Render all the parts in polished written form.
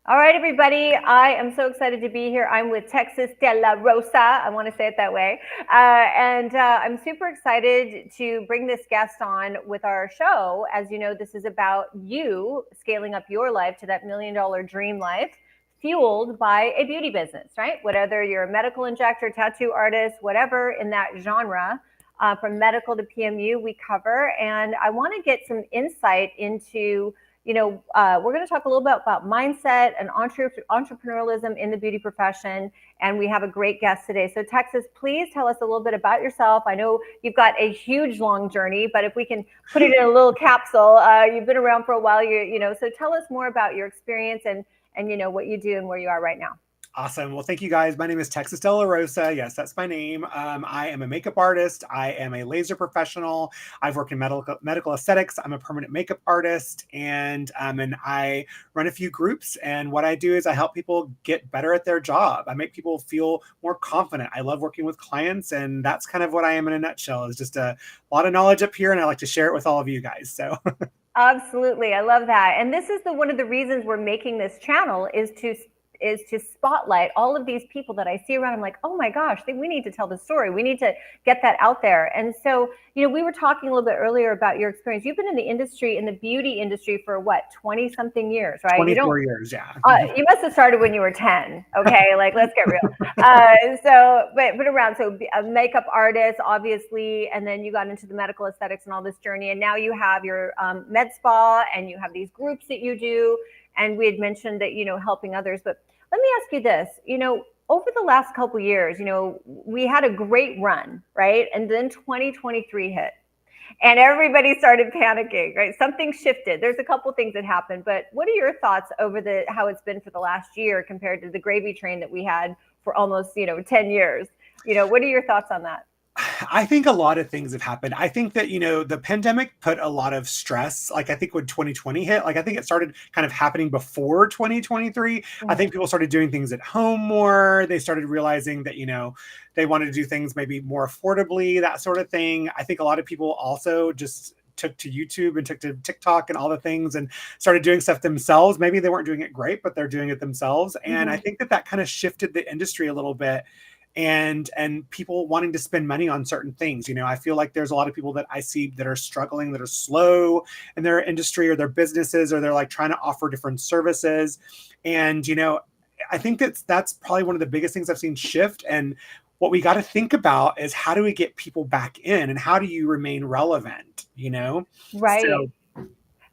All right, everybody. I am so excited to be here. I'm with Texas Dela Rosa. I want to say it that way. I'm super excited to bring this guest on with our show. As you know, this is about you scaling up your life to that $1 million dream life, fueled by a beauty business, right? Whether you're a medical injector, tattoo artist, whatever in that genre, from medical to PMU, we cover. And I want to get some insight into we're going to talk a little bit about mindset and entrepreneurialism in the beauty profession. And we have a great guest today. So Texas, please tell us a little bit about yourself. I know you've got a huge, long journey, but if we can put it in a little capsule, you've been around for a while, so tell us more about your experience and what you do and where you are right now. Awesome. Well, thank you guys. My name is Texas Dela Rosa. Yes, that's my name. I am a makeup artist. I am a laser professional. I've worked in medical aesthetics. I'm a permanent makeup artist, and I run a few groups. And what I do is I help people get better at their job. I make people feel more confident. I love working with clients, and that's kind of what I am in a nutshell. Is just a lot of knowledge up here, and I like to share it with all of you guys. So. Absolutely. I love that. And this is one of the reasons we're making this channel is to spotlight all of these people that I see around. I'm like, oh my gosh, we need to tell the story. We need to get that out there. And so, we were talking a little bit earlier about your experience. You've been in the industry, in the beauty industry for what, 20 something years, right? 24 years, yeah. You must have started when you were 10. Okay. Like, let's get real. But around, so a makeup artist, obviously, and then you got into the medical aesthetics and all this journey. And now you have your med spa and you have these groups that you do. And we had mentioned that, helping others. But let me ask you this, over the last couple of years, we had a great run, right? And then 2023 hit and everybody started panicking, right? Something shifted. There's a couple things that happened, but what are your thoughts over how it's been for the last year compared to the gravy train that we had for almost, 10 years? What are your thoughts on that? I think a lot of things have happened. I think that, the pandemic put a lot of stress. Like, I think when 2020 hit, I think it started kind of happening before 2023. I think people started doing things at home more. They started realizing that, they wanted to do things maybe more affordably, that sort of thing. I think a lot of people also just took to YouTube and took to TikTok and all the things and started doing stuff themselves. Maybe they weren't doing it great, but they're doing it themselves. And I think that kind of shifted the industry a little bit. And people wanting to spend money on certain things. I feel like there's a lot of people that I see that are struggling, that are slow in their industry or their businesses, or they're like trying to offer different services. And, I think that's probably one of the biggest things I've seen shift. And what we got to think about is, how do we get people back in and how do you remain relevant, Right.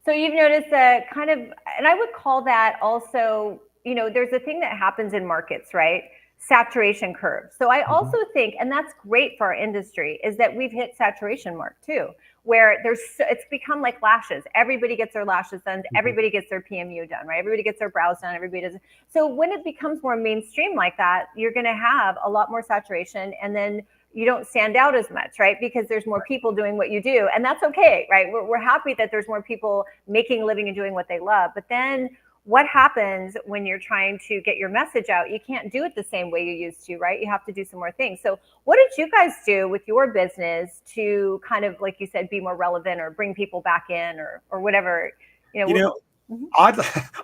So you've noticed that kind of, and I would call that also, there's a thing that happens in markets, right? Saturation curve. So I also think, and that's great for our industry, is that we've hit saturation mark too, where it's become like lashes. Everybody gets their lashes done. Everybody gets their PMU done, right? Everybody gets their brows done. Everybody does. So when it becomes more mainstream like that, you're going to have a lot more saturation, and then you don't stand out as much, right? Because there's more people doing what you do, and that's okay, right? We're happy that there's more people making a living and doing what they love. But then what happens when you're trying to get your message out? You can't do it the same way you used to, right? You have to do some more things. So what did you guys do with your business to kind of, like you said, be more relevant or bring people back in or whatever,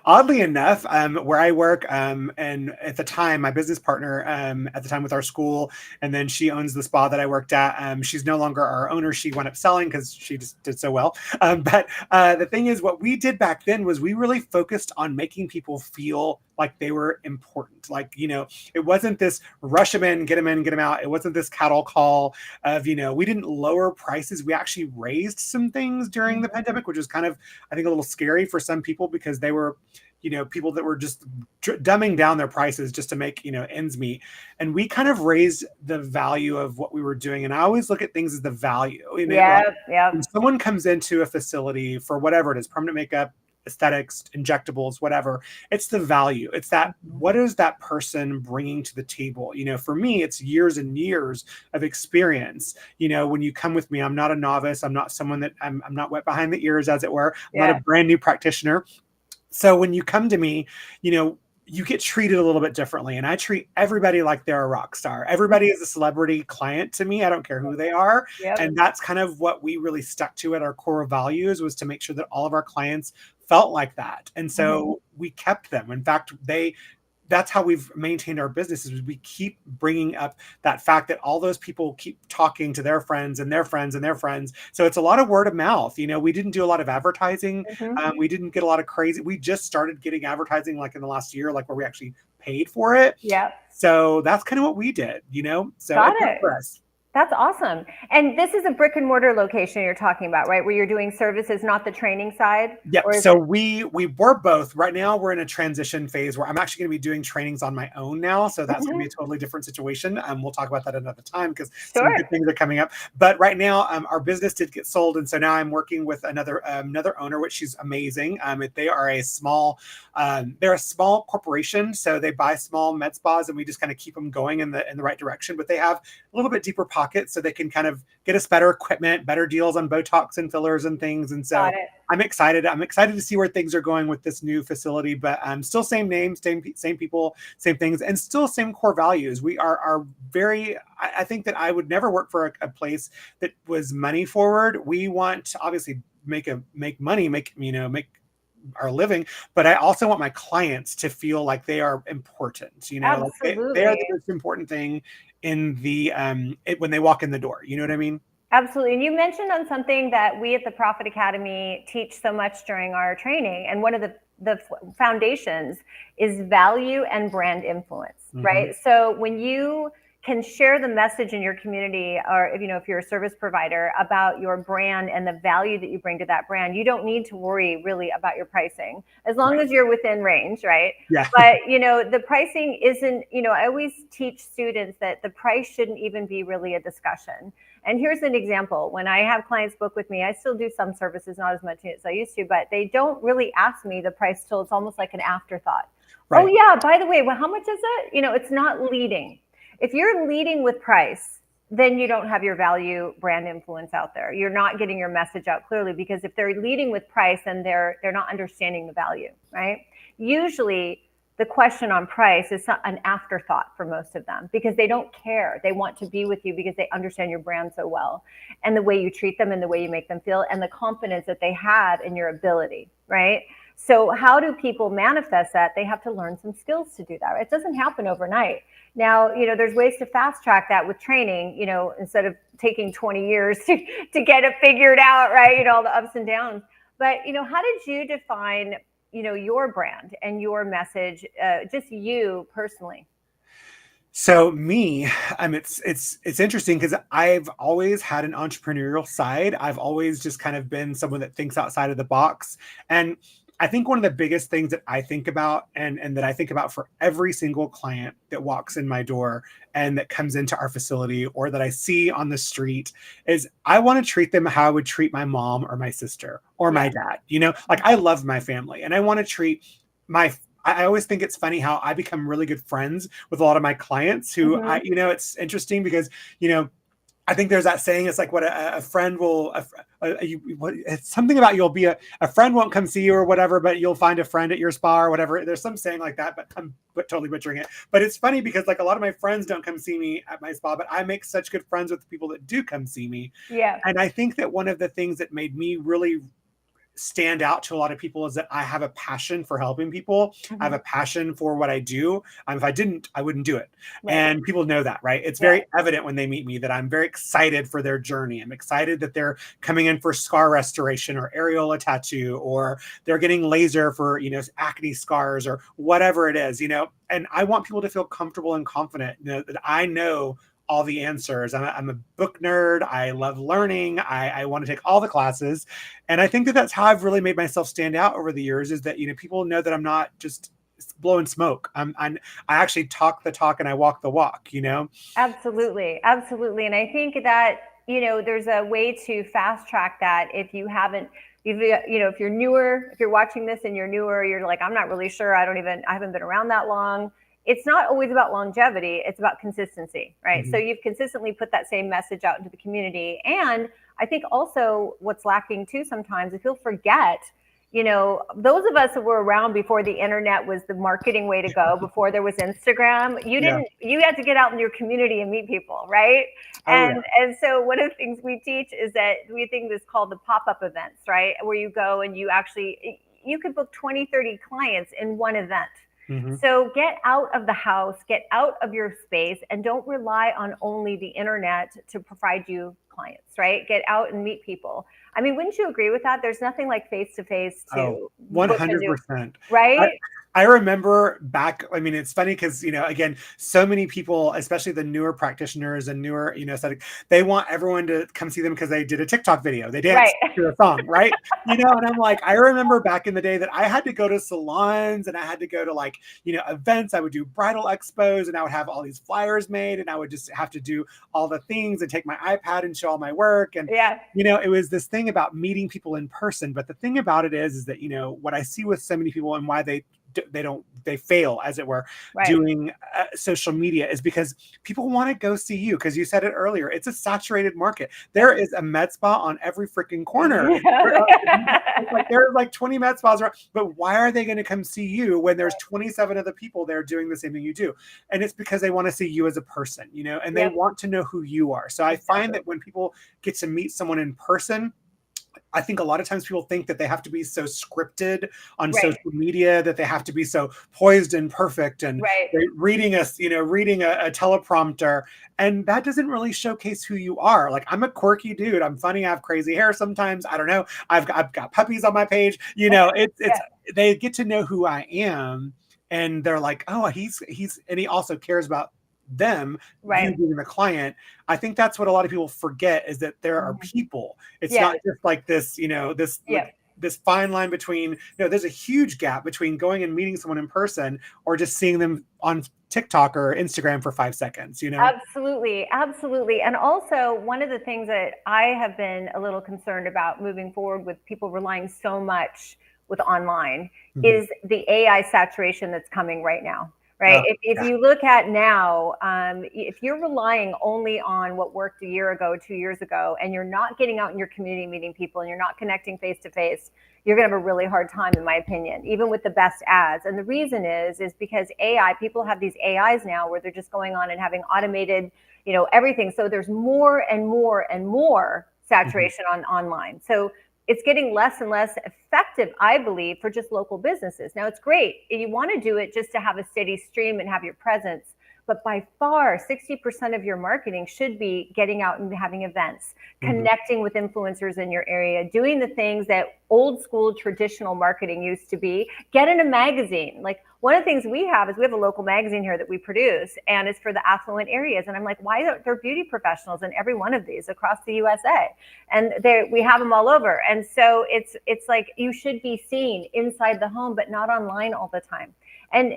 Oddly enough, where I work, and at the time, my business partner, at the time with our school, and then she owns the spa that I worked at. She's no longer our owner. She wound up selling because she just did so well. But the thing is, what we did back then was we really focused on making people feel like they were important. Like, it wasn't this rush them in, get them out. It wasn't this cattle call of, we didn't lower prices. We actually raised some things during the pandemic, which was kind of, I think, a little scary for some people because they were, people that were just dumbing down their prices just to make, ends meet. And we kind of raised the value of what we were doing. And I always look at things as the value. When someone comes into a facility for whatever it is, permanent makeup, aesthetics, injectables, whatever, it's the value. It's that, what is that person bringing to the table? For me, it's years and years of experience. When you come with me, I'm not a novice. I'm not someone that I'm not wet behind the ears, as it were. I'm not a brand new practitioner. So when you come to me, you get treated a little bit differently. And I treat everybody like they're a rock star. Everybody is a celebrity client to me. I don't care who they are. And that's kind of what we really stuck to at our core values, was to make sure that all of our clients felt like that. And so we kept them. In fact, that's how we've maintained our business, is we keep bringing up that fact that all those people keep talking to their friends and their friends and their friends. So it's a lot of word of mouth. We didn't do a lot of advertising. We didn't get a lot of crazy. We just started getting advertising like in the last year, like where we actually paid for it. Yeah. So that's kind of what we did, so Got it worked it. for us. That's awesome. And this is a brick and mortar location you're talking about, right? Where you're doing services, not the training side? Yeah. So we were both. Right now we're in a transition phase where I'm actually going to be doing trainings on my own now. So that's going to be a totally different situation. We'll talk about that another time because some good things are coming up. But right now our business did get sold. And so now I'm working with another owner, which she's amazing. They are they're a small corporation. So they buy small med spas and we just kind of keep them going in the right direction. But they have a little bit deeper pockets so they can kind of get us better equipment, better deals on Botox and fillers and things. And so I'm excited. I'm excited to see where things are going with this new facility, but still same name, same people, same things, and still same core values. We are very, I think that I would never work for a place that was money forward. We want to obviously make money, make our living, but I also want my clients to feel like they are important, like they are the most important thing in the when they walk in the door. You know what I mean? Absolutely. And you mentioned on something that we at the Profit Academy teach so much during our training. And one of the foundations is value and brand influence, right? So when you can share the message in your community, or if you're a service provider, about your brand and the value that you bring to that brand, you don't need to worry really about your pricing, as long as you're within range, right? Yeah. But the pricing isn't, I always teach students that the price shouldn't even be really a discussion. And here's an example. When I have clients book with me, I still do some services, not as much as I used to, but they don't really ask me the price till it's almost like an afterthought. Right. Oh yeah, by the way, well, how much is it? It's not leading. If you're leading with price, then you don't have your value brand influence out there. You're not getting your message out clearly, because if they're leading with price, then they're not understanding the value, right? Usually the question on price is an afterthought for most of them, because they don't care. They want to be with you because they understand your brand so well, and the way you treat them and the way you make them feel and the confidence that they have in your ability, right? So how do people manifest that? They have to learn some skills to do that. It doesn't happen overnight. Now, there's ways to fast track that with training, instead of taking 20 years to get it figured out, right? All the ups and downs. But, how did you define, your brand and your message, just you personally? So me, it's interesting because I've always had an entrepreneurial side. I've always just kind of been someone that thinks outside of the box. And I think one of the biggest things that I think about and that I think about for every single client that walks in my door and that comes into our facility or that I see on the street is I want to treat them how I would treat my mom or my sister or my dad. Like I love my family and I want to treat I always think it's funny how I become really good friends with a lot of my clients who it's interesting because, I think there's that saying, it's like what a friend will, it's something about a friend won't come see you or whatever, but you'll find a friend at your spa or whatever. There's some saying like that, but I'm totally butchering it. But it's funny because like a lot of my friends don't come see me at my spa, but I make such good friends with the people that do come see me. Yeah. And I think that one of the things that made me really stand out to a lot of people is that I have a passion for helping people. I have a passion for what I do. If I didn't, I wouldn't do it. Right. And people know that, right? It's very evident when they meet me that I'm very excited for their journey. I'm excited that they're coming in for scar restoration or areola tattoo, or they're getting laser for, acne scars or whatever it is, and I want people to feel comfortable and confident, that I know all the answers. I'm a book nerd. I love learning. I want to take all the classes. And I think that that's how I've really made myself stand out over the years, is that, people know that I'm not just blowing smoke. I actually talk the talk and I walk the walk, Absolutely. Absolutely. And I think that, there's a way to fast track that if you haven't, if you're newer, if you're watching this and you're newer, you're like, I'm not really sure. I haven't been around that long. It's not always about longevity. It's about consistency, right? So you've consistently put that same message out into the community. And I think also what's lacking too sometimes, if you'll forget, those of us who were around before the internet was the marketing way to go, before there was Instagram, you had to get out in your community and meet people, right? And so one of the things we teach is that we think this called the pop-up events, right? Where you go and you actually, you could book 20, 30 clients in one event. Mm-hmm. So get out of the house, get out of your space, and don't rely on only the internet to provide you clients, right? Get out and meet people. I mean, wouldn't you agree with that? There's nothing like face-to-face to book a new, 100%. right? I remember back, I mean, it's funny because, again, so many people, especially the newer practitioners and newer, aesthetic, they want everyone to come see them because they did a TikTok video. They danced to a song, right? And I'm like, I remember back in the day that I had to go to salons and I had to go to like, events. I would do bridal expos and I would have all these flyers made and I would just have to do all the things and take my iPad and show all my work. And, it was this thing about meeting people in person. But the thing about it is that, what I see with so many people and why they fail, as it were, doing social media is because people want to go see you. Because you said it earlier, it's a saturated market. There is a med spa on every freaking corner. There's like 20 med spas around, but why are they going to come see you when there's 27 other people there doing the same thing you do? And it's because they want to see you as a person, and they want to know who you are. So I find that when people get to meet someone in person, I think a lot of times people think that they have to be so scripted on social media, that they have to be so poised and perfect and reading a teleprompter. And that doesn't really showcase who you are. Like, I'm a quirky dude. I'm funny. I have crazy hair sometimes. I don't know. I've got puppies on my page. They get to know who I am. And they're like, oh, he's, and he also cares about them, you being the client. I think that's what a lot of people forget, is that there are people. It's not just like this, this fine line between, there's a huge gap between going and meeting someone in person or just seeing them on TikTok or Instagram for 5 seconds, Absolutely. Absolutely. And also, one of the things that I have been a little concerned about moving forward with people relying so much with online is the AI saturation that's coming right now. Right. If you look at now, if you're relying only on what worked a year ago, 2 years ago, and you're not getting out in your community, meeting people, and you're not connecting face to face, you're going to have a really hard time, in my opinion, even with the best ads. And the reason is because AI, people have these AIs now where they're just going on and having automated, everything. So there's more and more and more saturation on online. So it's getting less and less effective, I believe, for just local businesses. Now, it's great if you want to do it just to have a steady stream and have your presence. But by far, 60% of your marketing should be getting out and having events, connecting with influencers in your area, doing the things that old school traditional marketing used to be. Get in a magazine. Like, one of the things we have is we have a local magazine here that we produce, and it's for the affluent areas. And I'm like, why aren't there beauty professionals in every one of these across the USA? And we have them all over. And so it's like, you should be seen inside the home, but not online all the time. And,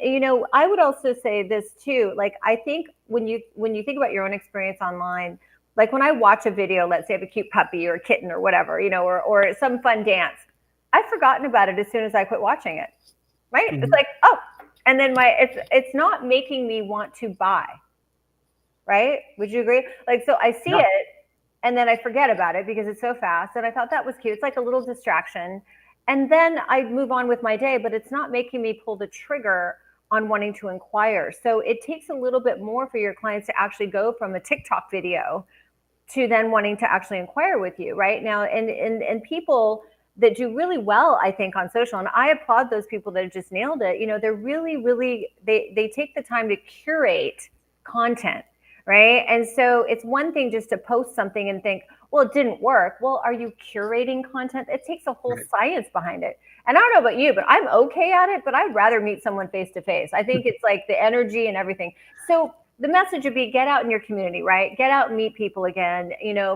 I would also say this too, like, I think when you think about your own experience online, like when I watch a video, let's say of a cute puppy or a kitten or whatever, or some fun dance, I've forgotten about it as soon as I quit watching it. Right. It's like, oh, and then it's not making me want to buy. Right. Would you agree? Like, so I see it and then I forget about it because it's so fast. And I thought that was cute. It's like a little distraction. And then I move on with my day, but it's not making me pull the trigger on wanting to inquire. So it takes a little bit more for your clients to actually go from a TikTok video to then wanting to actually inquire with you right now. And people that do really well, I think, on social, and I applaud those people that have just nailed it. They're really, really, they take the time to curate content. Right. And so it's one thing just to post something and think, well, it didn't work. Well, are you curating content? It takes a whole science behind it. And I don't know about you, but I'm okay at it, but I'd rather meet someone face to face. I think it's like the energy and everything. So the message would be, get out in your community, right? Get out and meet people again,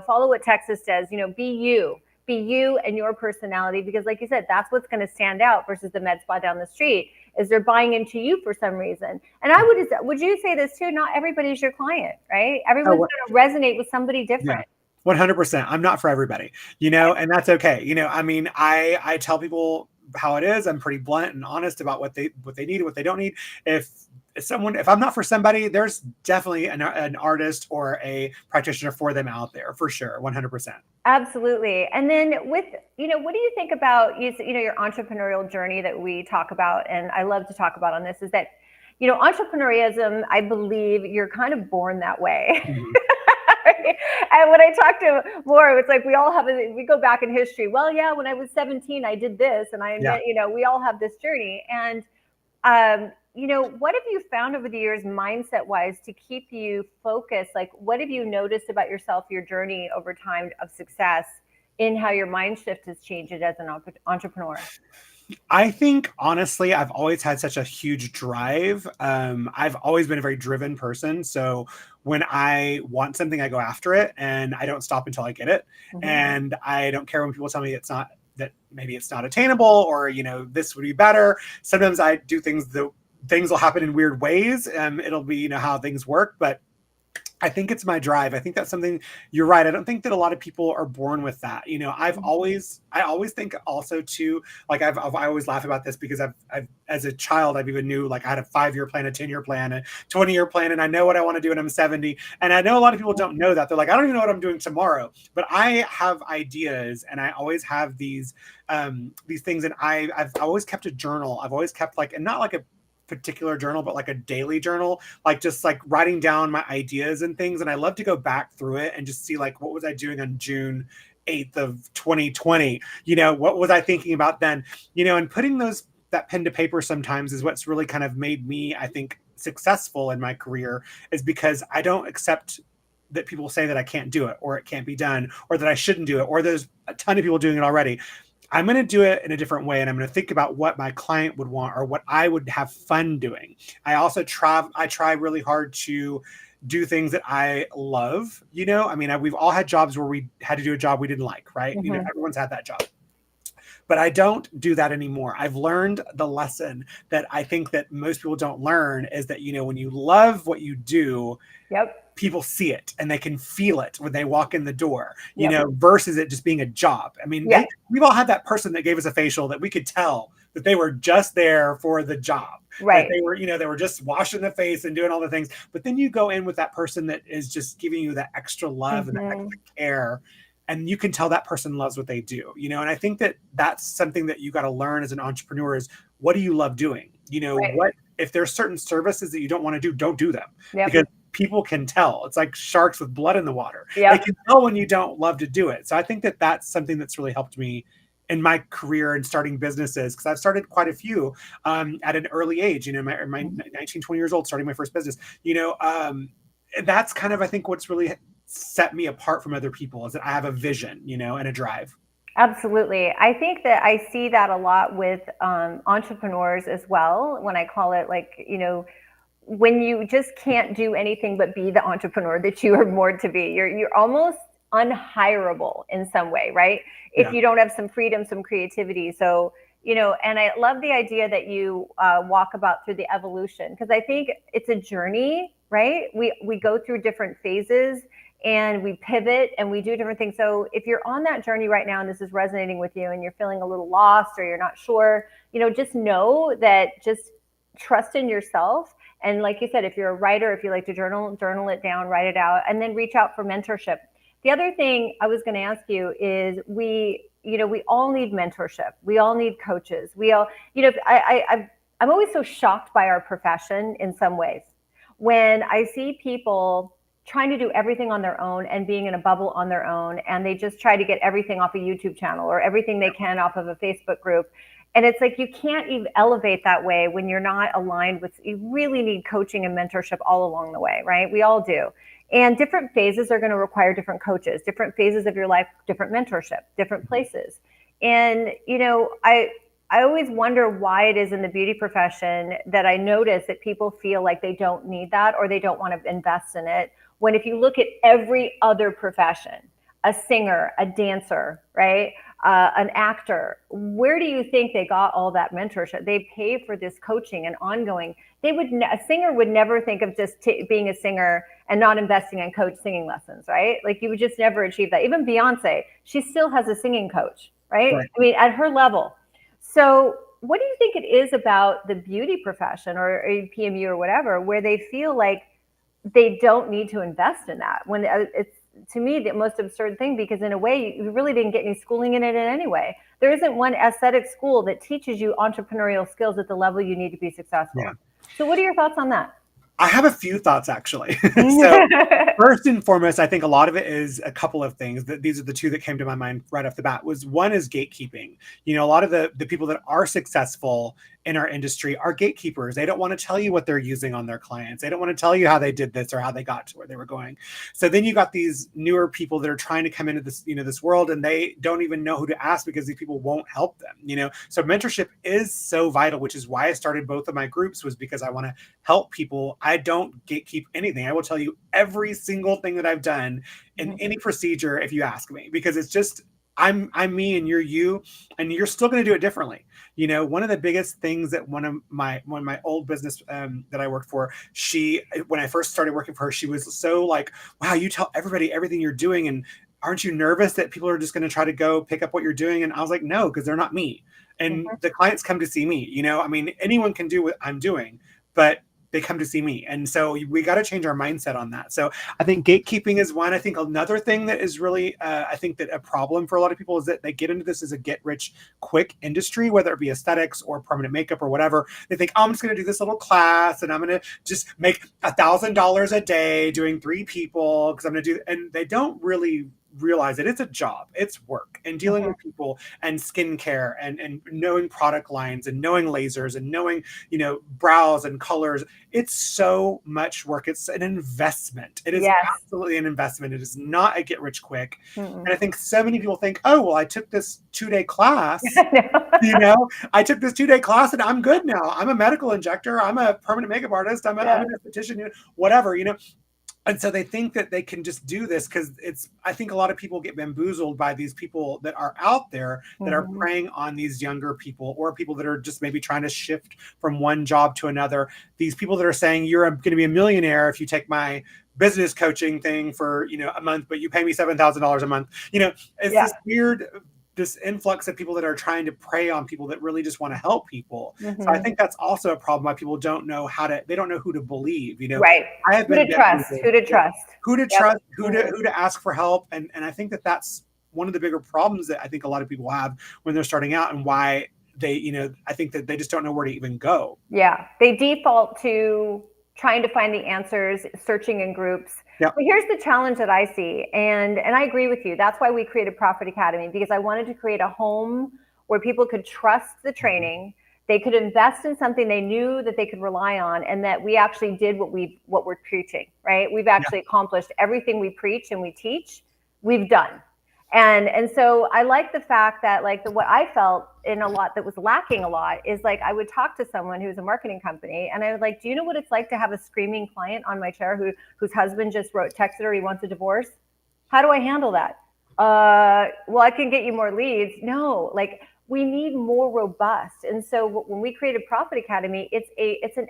follow what Texas does, be you and your personality, because like you said, that's what's going to stand out versus the med spa down the street, is they're buying into you for some reason. And would you say this too? Not everybody's your client, right? Everyone's going to resonate with somebody different. 100%. I'm not for everybody, and that's okay. I mean, I tell people how it is. I'm pretty blunt and honest about what they need and what they don't need. If I'm not for somebody, there's definitely an artist or a practitioner for them out there, for sure. 100%. Absolutely. And then what do you think about, your entrepreneurial journey that we talk about, and I love to talk about on this, is that, entrepreneurialism, I believe you're kind of born that way. And when I talk to more, it's like we all have we go back in history. Well, yeah, when I was 17, I did this, and we all have this journey. And what have you found over the years, mindset-wise, to keep you focused? Like, what have you noticed about yourself, your journey over time of success, in how your mind shift has changed as an entrepreneur? I think honestly, I've always had such a huge drive. I've always been a very driven person. So when I want something, I go after it and I don't stop until I get it. Mhm. And I don't care when people tell me it's not, that maybe it's not attainable, or, this would be better. Sometimes I do things things will happen in weird ways. It'll be, how things work, but I think it's my drive. I think that's something, you're right. I don't think that a lot of people are born with that. I always think also too, like I always laugh about this because I've as a child, I've even knew, like, I had a 5-year plan, a 10-year plan, a 20-year plan, and I know what I want to do when I'm 70. And I know a lot of people don't know that. They're like, I don't even know what I'm doing tomorrow, but I have ideas, and I always have these things. And I've always kept a journal. I've always kept, like, and not like a particular journal, but like a daily journal, like just like writing down my ideas and things. And I love to go back through it and just see, like, what was I doing on June 8th of 2020? What was I thinking about then? And putting that pen to paper sometimes is what's really kind of made me, I think, successful in my career, is because I don't accept that people say that I can't do it, or it can't be done, or that I shouldn't do it, or there's a ton of people doing it already. I'm going to do it in a different way, and I'm going to think about what my client would want, or what I would have fun doing. I also try really hard to do things that I love. I mean, we've all had jobs where we had to do a job we didn't like, right? Mhm. Everyone's had that job. But I don't do that anymore. I've learned the lesson that I think that most people don't learn, is that, when you love what you do, Yep. people see it and they can feel it when they walk in the door, Yep. versus it just being a job. I mean, Yeah. we've all had that person that gave us a facial that we could tell that they were just there for the job, Right. that they were just washing the face and doing all the things. But then you go in with that person that is just giving you that extra love and that extra care, and you can tell that person loves what they do, and I think that that's something that you got to learn as an entrepreneur, is, what do you love doing? Right. What if there's certain services that you don't want to do, don't do them. Yep. Because people can tell. It's like sharks with blood in the water. Yep. They can tell when you don't love to do it. So I think that that's something that's really helped me in my career and starting businesses, because I've started quite a few at an early age, my 19, 20 years old, starting my first business. That's kind of, I think, what's really set me apart from other people, is that I have a vision, and a drive. Absolutely. I think that I see that a lot with entrepreneurs as well, when I call it, like, when you just can't do anything but be the entrepreneur that you are born to be. You're almost unhireable in some way, right? If you don't have some freedom, some creativity. So, and I love the idea that you walk about through the evolution, because I think it's a journey, right? We go through different phases, and we pivot, and we do different things. So if you're on that journey right now, and this is resonating with you, and you're feeling a little lost, or you're not sure, just know that, just trust in yourself. And like you said, if you're a writer, if you like to journal it down, write it out, and then reach out for mentorship. The other thing I was going to ask you is, we all need mentorship. We all need coaches. We all, I'm always so shocked by our profession in some ways, when I see people trying to do everything on their own and being in a bubble on their own, and they just try to get everything off a YouTube channel, or everything they can off of a Facebook group. And it's like, you can't even elevate that way when you're not aligned with, you really need coaching and mentorship all along the way, right? We all do. And different phases are going to require different coaches, different phases of your life, different mentorship, different places. And, I always wonder why it is in the beauty profession that I notice that people feel like they don't need that, or they don't want to invest in it. When if you look at every other profession, a singer, a dancer, right? An actor, where do you think they got all that mentorship? They pay for this coaching and ongoing. A singer would never think of just being a singer and not investing in coach singing lessons, right? Like, you would just never achieve that. Even Beyonce, she still has a singing coach, right? I mean, at her level. So what do you think it is about the beauty profession, or PMU or whatever, where they feel like they don't need to invest in that, when it's, to me, the most absurd thing? Because in a way, you really didn't get any schooling in it in any way. There isn't one aesthetic school that teaches you entrepreneurial skills at the level you need to be successful. Yeah. So what are your thoughts on that? I have a few thoughts actually. So first and foremost, I think a lot of it is a couple of things. That these are the two that came to my mind right off the bat. Was one is gatekeeping. You know, a lot of the people that are successful in our industry are gatekeepers. They don't want to tell you what they're using on their clients. They don't want to tell you how they did this or how they got to where they were going. So then you got these newer people that are trying to come into this, you know, this world, and they don't even know who to ask because these people won't help them, you know? So mentorship is so vital, which is why I started both of my groups, was because I want to help people. I don't gatekeep anything. I will tell you every single thing that I've done in any procedure if you ask me, because it's just, I'm me and you're you, and you're still going to do it differently. You know, one of the biggest things that one of my old business that I worked for, when I first started working for her, she was so like, wow, you tell everybody everything you're doing, and aren't you nervous that people are just going to try to go pick up what you're doing? And I was like, no, because they're not me. And the clients come to see me. You know, I mean, anyone can do what I'm doing, but they come to see me. And so we got to change our mindset on that. So I think gatekeeping is one. I think another thing that is really, I think that a problem for a lot of people is that they get into this as a get rich quick industry, whether it be aesthetics or permanent makeup or whatever. They think, oh, I'm just going to do this little class and I'm going to just make $1,000 a day doing 3 people because I'm going to do, and they don't really realize that it's a job, it's work, and dealing with people and skincare and knowing product lines and knowing lasers and knowing, you know, brows and colors. It's so much work. It's an investment. It is absolutely an investment. It is not a get rich quick. And I think so many people think, oh, well, I took this 2-day class, you know, I took this 2-day class and I'm good now. I'm a medical injector. I'm a permanent makeup artist. I'm an esthetician, whatever, you know. And so they think that they can just do this because I think a lot of people get bamboozled by these people that are out there that are preying on these younger people, or people that are just maybe trying to shift from one job to another. These people that are saying, you're going to be a millionaire if you take my business coaching thing for, you know, a month, but you pay me $7,000 a month. You know, it's this weird, this influx of people that are trying to prey on people that really just want to help people. So I think that's also a problem why people don't know they don't know who to believe, you know. Right. I have who to trust, who to trust, who to ask for help. And I think that that's one of the bigger problems that I think a lot of people have when they're starting out, and why they, you know, I think that they just don't know where to even go. Yeah. They default to trying to find the answers, searching in groups. But here's the challenge that I see, and I agree with you. That's why we created Profit Academy, because I wanted to create a home where people could trust the training, they could invest in something they knew that they could rely on, and that we actually did what we're preaching, right? We've actually accomplished everything we preach and we teach, we've done. And so I like the fact that, like, what I felt in a lot that was lacking a lot is, like, I would talk to someone who's a marketing company and I would like, do you know what it's like to have a screaming client on my chair whose husband just texted her he wants a divorce? How do I handle that? Well, I can get you more leads. No, like, we need more robust. And so when we created Profit Academy, it's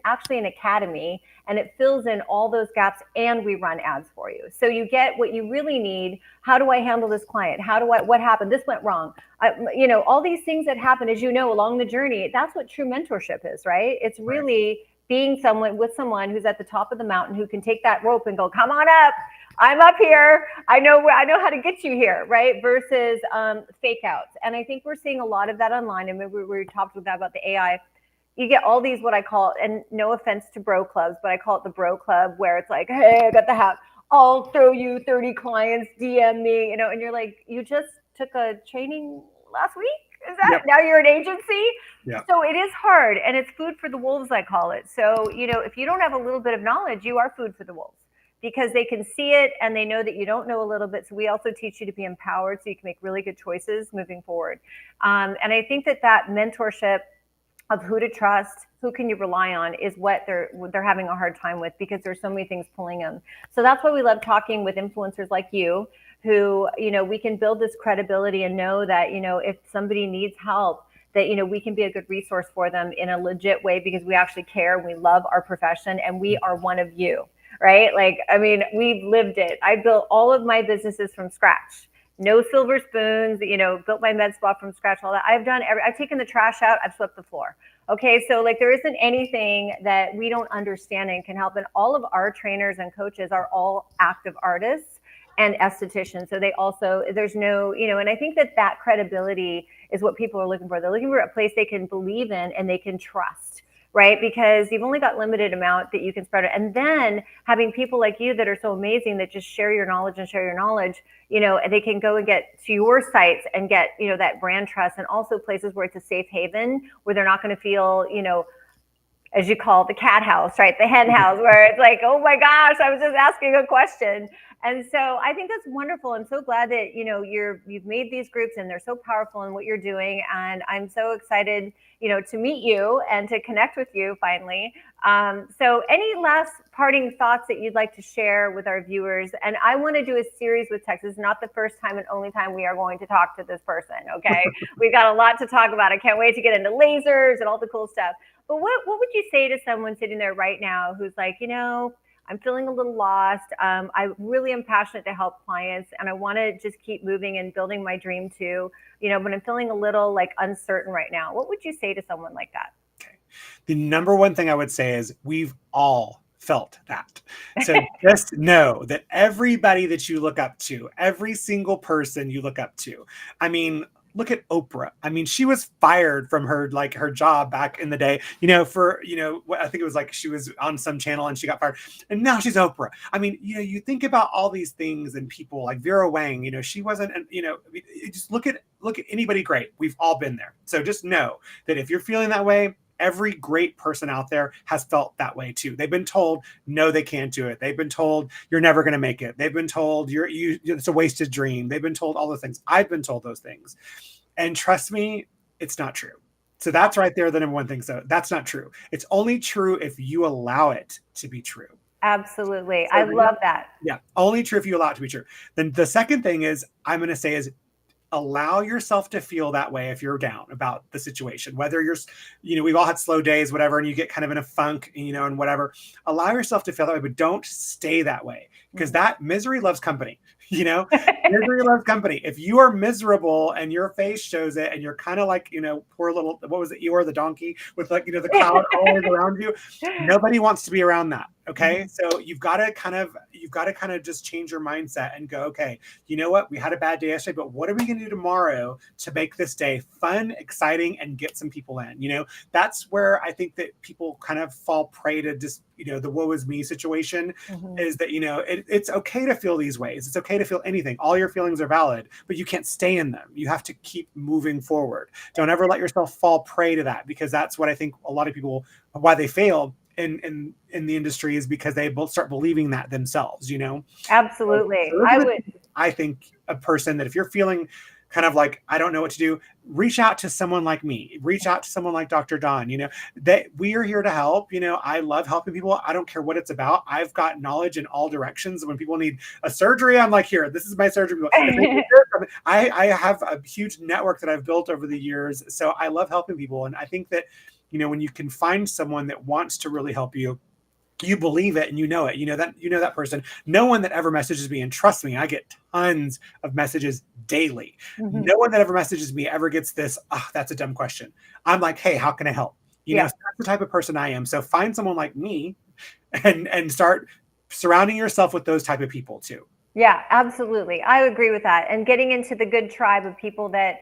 actually an academy, and it fills in all those gaps, and we run ads for you. So you get what you really need. How do I handle this client? What happened? This went wrong. You know, all these things that happen, as you know, along the journey. That's what true mentorship is, right? It's really being with someone who's at the top of the mountain, who can take that rope and go, come on up. I'm up here. I know how to get you here, right? Versus fake outs. And I think we're seeing a lot of that online. And we talked about the AI. You get all these, what I call, and no offense to bro clubs, but I call it the bro club, where it's like, hey, I got the hat. I'll throw you 30 clients, DM me, you know, and you're like, you just took a training last week? Is that now you're an agency? So it is hard, and it's food for the wolves, I call it. So, you know, if you don't have a little bit of knowledge, you are food for the wolves, because they can see it and they know that you don't know a little bit. So we also teach you to be empowered so you can make really good choices moving forward. And I think that mentorship of who to trust, who can you rely on, is what they're having a hard time with, because there's so many things pulling them. So that's why we love talking with influencers like you, who, you know, we can build this credibility and know that, you know, if somebody needs help, that, you know, we can be a good resource for them in a legit way, because we actually care and we love our profession, and we are one of you, right? Like, I mean, we've lived it. I built all of my businesses from scratch. No silver spoons, you know, built my med spa from scratch, all that. I've taken the trash out, I've swept the floor. Okay, so like, there isn't anything that we don't understand and can help. And all of our trainers and coaches are all active artists and estheticians. So there's no, you know, and I think that credibility is what people are looking for. They're looking for a place they can believe in and they can trust. right? Because you've only got limited amount that you can spread it. And then having people like you that are so amazing that just share your knowledge, they can go and get to your sites and get, that brand trust, and also places where it's a safe haven, where they're not going to feel, as you call it, the cat house, right? The hen house, where it's like, oh my gosh, I was just asking a question. And so I think that's wonderful. I'm so glad that, you've made these groups, and they're so powerful in what you're doing. And I'm so excited, to meet you and to connect with you finally. So any last parting thoughts that you'd like to share with our viewers? And I want to do a series with Texas, not the first time and only time we are going to talk to this person. Okay. We've got a lot to talk about. I can't wait to get into lasers and all the cool stuff. But what would you say to someone sitting there right now who's like, I'm feeling a little lost. I really am passionate to help clients, and I want to just keep moving and building my dream too, but I'm feeling a little like uncertain right now. What would you say to someone like that? Okay. The number one thing I would say is we've all felt that. So just know that everybody that you look up to, every single person you look up to, I mean, look at Oprah. I mean, she was fired from her job back in the day, I think it was like she was on some channel and she got fired, and now she's Oprah. I mean, you think about all these things and people like Vera Wang, she wasn't, just look at anybody great. We've all been there. So just know that if you're feeling that way, every great person out there has felt that way too. They've been told, no, they can't do it. They've been told, you're never going to make it. They've been told, it's a wasted dream. They've been told all those things. I've been told those things. And trust me, it's not true. So that's right there, the number one thing. So that's not true. It's only true if you allow it to be true. Absolutely. So I love that. Yeah. Only true if you allow it to be true. Then the second thing is, I'm going to say is, allow yourself to feel that way if you're down about the situation, whether you're, we've all had slow days, whatever, and you get kind of in a funk, and whatever. Allow yourself to feel that way, but don't stay that way, because that misery loves company. Misery loves company. If you are miserable and your face shows it, and you're kind of like, poor little, what was it? You are the donkey with like, the cloud always around you. Nobody wants to be around that. Okay. So you've got to kind of just change your mindset and go, okay, you know what? We had a bad day yesterday, but what are we going to do tomorrow to make this day fun, exciting, and get some people in? That's where I think that people kind of fall prey to just, the woe is me situation, is that, it's okay to feel these ways. It's okay to feel anything. All your feelings are valid, but you can't stay in them. You have to keep moving forward. Don't ever let yourself fall prey to that, because that's what I think a lot of people, why they fail in the industry, is because they both start believing that themselves, Absolutely. So I think a person that if you're feeling kind of like, I don't know what to do, reach out to someone like me, reach out to someone like Dr. Don, that we are here to help. I love helping people. I don't care what it's about. I've got knowledge in all directions. When people need a surgery, I'm like, here, this is my surgery. I have a huge network that I've built over the years. So I love helping people. And I think that, when you can find someone that wants to really help you, you believe it and it, that person. No one that ever messages me, and trust me, I get tons of messages daily. No one that ever messages me ever gets this, that's a dumb question. I'm like, hey, how can I help? So that's the type of person I am. So find someone like me and start surrounding yourself with those type of people too. Yeah, absolutely. I agree with that. And getting into the good tribe of people that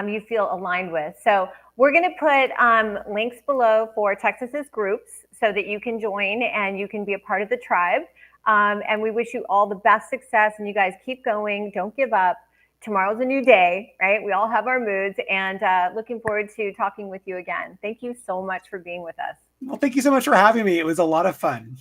you feel aligned with. So we're going to put links below for Texas's groups so that you can join and you can be a part of the tribe. And we wish you all the best success, and you guys keep going. Don't give up. Tomorrow's a new day, right? We all have our moods, and looking forward to talking with you again. Thank you so much for being with us. Well, thank you so much for having me. It was a lot of fun.